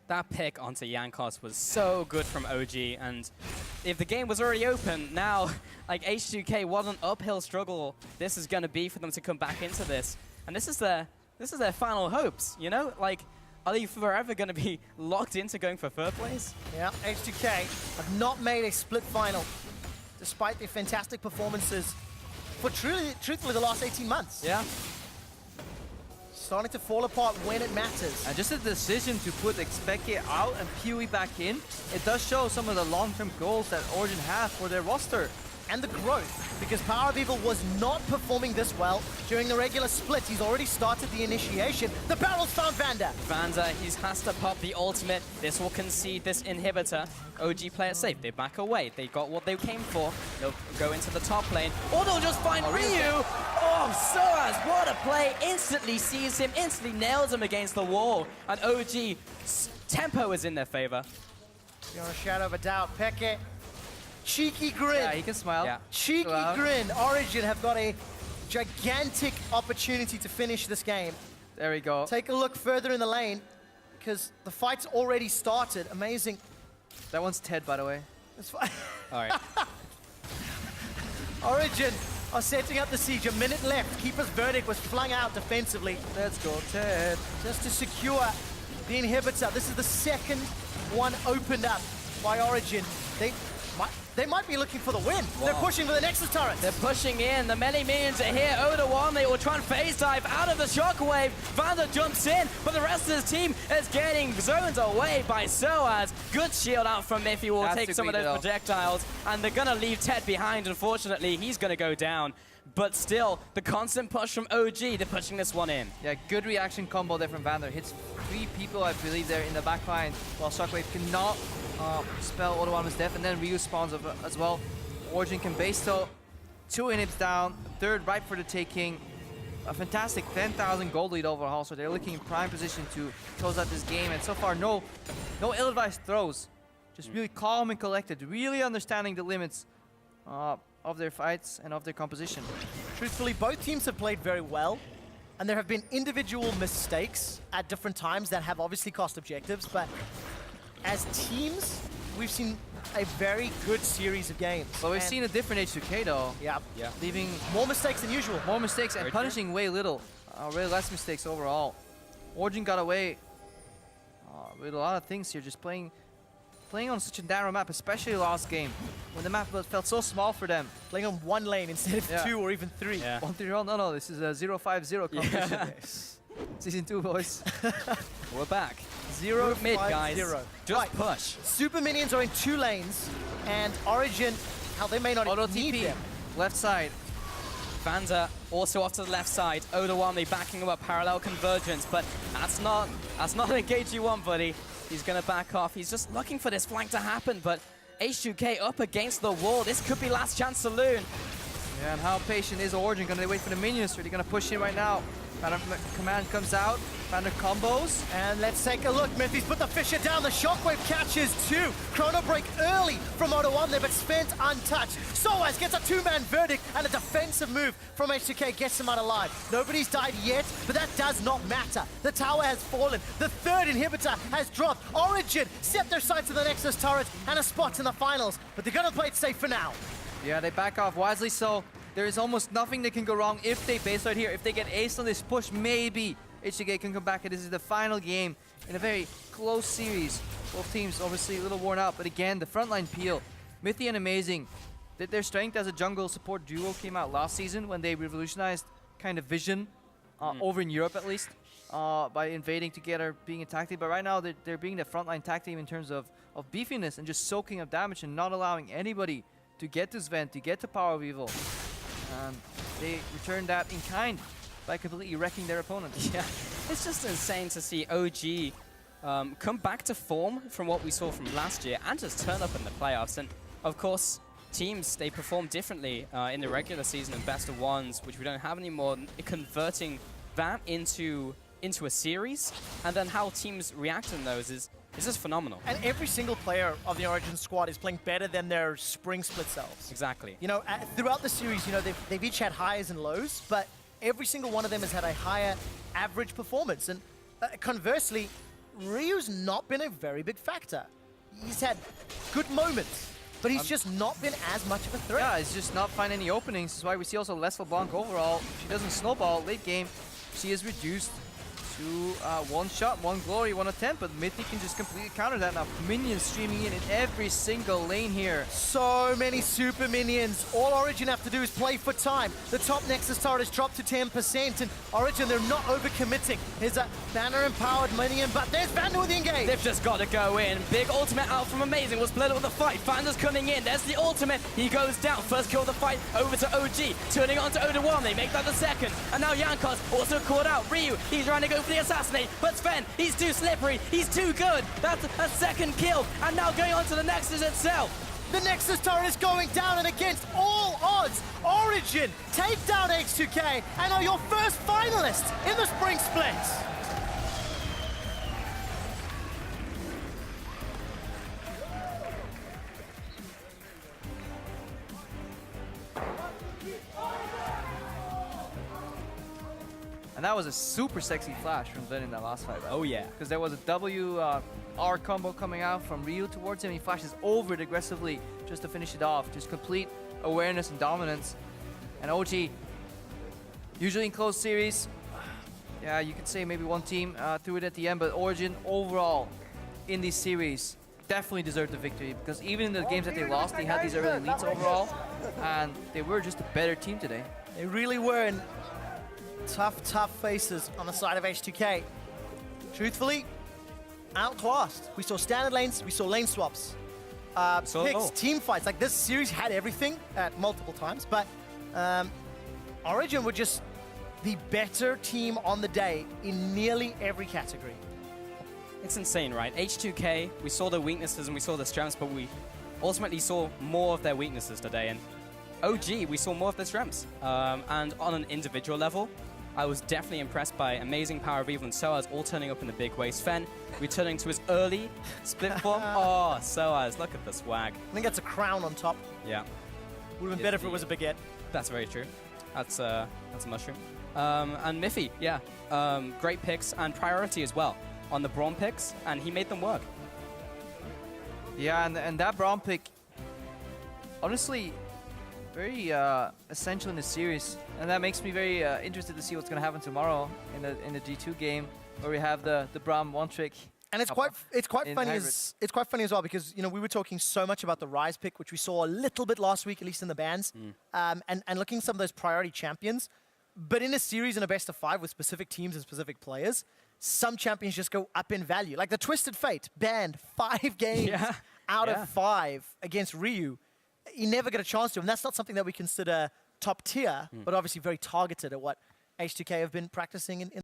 That pick onto Jankos was so good from OG, and if the game was already open, now, like H2K, what an uphill struggle this is going to be for them to come back into this. And this is their final hopes, you know? Like, are they forever going to be locked into going for third place? Yeah, H2K have not made a split final, despite their fantastic performances for truthfully the last 18 months. Yeah. Starting to fall apart when it matters. And just a decision to put Expeke out and Pee-wee back in, it does show some of the long-term goals that Origen have for their roster. And the growth, because Power of Evil was not performing this well during the regular split. He's already started the initiation. The barrel's found Vander. Vander, he has to pop the ultimate. This will concede this inhibitor. OG play it safe. They back away. They got what they came for. They'll go into the top lane. Or they'll just find Ryu. Oh, Soaz, what a play. Instantly sees him, instantly nails him against the wall. And OG's tempo is in their favor. Beyond a shadow of a doubt, Peke. Cheeky grin. Yeah, he can smile. Yeah. Cheeky grin. Origen have got a gigantic opportunity to finish this game. There we go. Take a look further in the lane, because the fight's already started. Amazing. That one's Ted, by the way. It's fine. All right. Origen are setting up the siege. A minute left. Keeper's Verdict was flung out defensively. Let's go, Ted. Just to secure the inhibitor. This is the second one opened up by Origen. They might be looking for the win. Wow. They're pushing for the Nexus turret. They're pushing in. The melee minions are here. Oda one. They will try and phase dive out of the shockwave. Vander jumps in, but the rest of his team is getting zoned away by Soaz. Good shield out from Miffy. Will take some of those projectiles, and they're going to leave Ted behind. Unfortunately, he's going to go down. But still, the constant push from OG, they're pushing this one in. Yeah, good reaction combo there from Vander. Hits 3 people, I believe, there in the back line, while Shockwave cannot spell Odowan's death, and then Ryu spawns as well. Origen can base though. 2 inhibs down, third right for the taking. A fantastic 10,000 gold lead overall, so they're looking in prime position to close out this game. And so far, no ill-advised throws. Just really calm and collected, really understanding the limits of their fights and of their composition. Truthfully, both teams have played very well, and there have been individual mistakes at different times that have obviously cost objectives, but as teams, we've seen a very good series of games. But we've seen a different H2K though. Yeah. Leaving more mistakes than usual. More mistakes and punishing way little. Way less mistakes overall. Origen got away with a lot of things here, just playing on such a narrow map, especially last game, when the map felt so small for them. Playing on 1 lane instead of 2 or even 3. Yeah. 1-3-0, no, this is a 0-5-0 competition. Yes. Season 2, boys. We're back. 0 mid, guys. 0. Just push. Super minions are in 2 lanes, and Origen, how they may not Auto need TP, them. left side. Vander also off to the left side. Oda backing him up, parallel convergence, but that's not an engage you want, buddy. He's gonna back off. He's just looking for this flank to happen, but H2K up against the wall. This could be last chance saloon. Yeah, and how patient is Origen? Gonna wait for the minions, or are they gonna push in right now? Vander command comes out. Vander combos. And let's take a look. Memphis put the Fisher down. The Shockwave catches 2. Chrono Break early from Odo there, but spent untouched. Soaz gets a 2-man verdict, and a defensive move from H2K gets him out alive. Nobody's died yet, but that does not matter. The tower has fallen. The 3rd inhibitor has dropped. Origen set their sights on the Nexus turret and a spot in the finals, but they're gonna play it safe for now. Yeah, they back off wisely, so there is almost nothing that can go wrong if they base right here. If they get aced on this push, maybe H2K can come back, and this is the final game in a very close series. Both teams obviously a little worn out, but again, the frontline peel, Mythy and Amazing, that their strength as a jungle support duo came out last season when they revolutionized kind of vision over in Europe at least by invading together, being a tag team. But right now they're being the frontline tag team in terms of beefiness and just soaking up damage and not allowing anybody to get to Sven, to get to Power of Evil. They returned that in kind by completely wrecking their opponent. Yeah, it's just insane to see OG come back to form from what we saw from last year and just turn up in the playoffs. And of course, teams, they perform differently in the regular season and best of ones, which we don't have anymore. Converting that into a series, and then how teams react in those is just phenomenal. And every single player of the Origin squad is playing better than their spring split selves. Exactly. You know, throughout the series, you know, they've each had highs and lows, but every single one of them has had a higher average performance. And conversely, Ryu's not been a very big factor. He's had good moments, but he's just not been as much of a threat. Yeah, he's just not finding any openings. That's why we see also Les LeBlanc overall. She doesn't snowball late game. She is reduced to one shot, one glory, one attempt, but Mythy can just completely counter that now. Minions streaming in every single lane here. So many super minions. All Origin have to do is play for time. The top Nexus turret is dropped to 10%, and Origin, they're not overcommitting. Here's a banner-empowered minion, but there's Vandal with the engage. They've just got to go in. Big ultimate out from Amazing. Will split up with the fight. Fander's coming in. There's the ultimate. He goes down. First kill of the fight over to OG. Turning on to Odawan. They make that the second. And now Yankos also caught out. Ryu, he's trying to go for the assassinate. But Sven, he's too slippery. He's too good. That's a second kill. And now going on to the Nexus itself. The Nexus turret is going down, and against all odds, Origin take down H2K and are your first finalists in the spring splits. And that was a super sexy flash from Sven in that last fight. Oh yeah. Because there was a W R combo coming out from Ryu towards him. He flashes over it aggressively just to finish it off. Just complete awareness and dominance. And OG, usually in close series, yeah, you could say maybe one team threw it at the end, but Origin overall in these series definitely deserved the victory, because even in the games that they lost, they had these early leads overall, and they were just a better team today. They really were, and tough faces on the side of H2K. Truthfully, outclassed. We saw standard lanes, we saw lane swaps. Picks, team fights. Like, this series had everything at multiple times, but Origin were just the better team on the day in nearly every category. It's insane, right? H2K, we saw their weaknesses and we saw their strengths, but we ultimately saw more of their weaknesses today. And OG, we saw more of their strengths. And on an individual level, I was definitely impressed by Amazing, Power of Evil, and Soaz all turning up in the big way. Sven returning to his early split form. Oh, Soaz, look at the swag. I think that's a crown on top. Yeah. Would have been better if it was a baguette. That's very true. That's a mushroom. And Miffy, yeah. Great picks and priority as well on the Braum picks, and he made them work. Yeah, and that Braum pick, honestly, very essential in the series, and that makes me very interested to see what's going to happen tomorrow in the G2 game, where we have the Braum one trick. And it's quite funny as well, because you know we were talking so much about the Rise pick, which we saw a little bit last week, at least in the bans, and looking at some of those priority champions. But in a series in a best of 5 with specific teams and specific players, some champions just go up in value. Like the Twisted Fate banned 5 games out of 5 against Ryu. You never get a chance to, and that's not something that we consider top tier, but obviously very targeted at what H2K have been practicing in